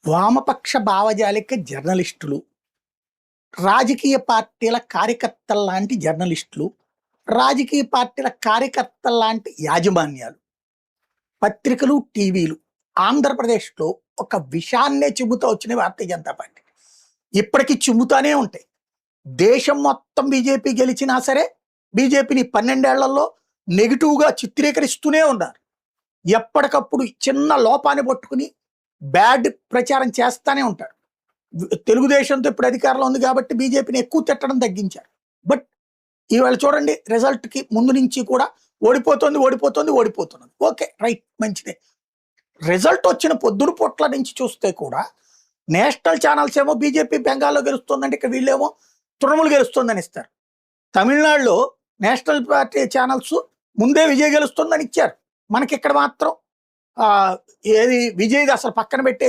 వామపక్ష భావజాలిక జర్నలిస్టులు, రాజకీయ పార్టీల కార్యకర్తల లాంటి జర్నలిస్టులు, రాజకీయ పార్టీల కార్యకర్తల లాంటి యాజమాన్యాలు, పత్రికలు, టీవీలు ఆంధ్రప్రదేశ్లో ఒక విషాన్నే చెబుతూ వచ్చిన భారతీయ జనతా పార్టీ ఇప్పటికీ చెబుతానే ఉంటాయి. దేశం మొత్తం బీజేపీ గెలిచినా సరే బీజేపీని 12 ఏళ్లలో నెగిటివ్గా చిత్రీకరిస్తూనే ఉన్నారు. ఎప్పటికప్పుడు చిన్న లోపాన్ని పట్టుకుని బ్యాడ్ ప్రచారం చేస్తానే ఉంటారు. తెలుగుదేశంతో ఇప్పుడు అధికారంలో ఉంది కాబట్టి బీజేపీని ఎక్కువ తిట్టడం తగ్గించారు. బట్ ఇవాళ చూడండి, రిజల్ట్కి ముందు నుంచి కూడా ఓడిపోతున్నది. ఓకే, రైట్, మంచిదే. రిజల్ట్ వచ్చిన పొద్దున పొట్ల నుంచి చూస్తే కూడా నేషనల్ ఛానల్స్ ఏమో బీజేపీ బెంగాల్లో గెలుస్తుందంటే ఇక్కడ వీళ్ళేమో తృణమూలు గెలుస్తుందని ఇస్తారు. తమిళనాడులో నేషనల్ పార్టీ ఛానల్స్ ముందే విజయ్ గెలుస్తుందని ఇచ్చారు. మనకి ఇక్కడ మాత్రం ఏది విజయ్ అసలు పక్కన పెట్టేసి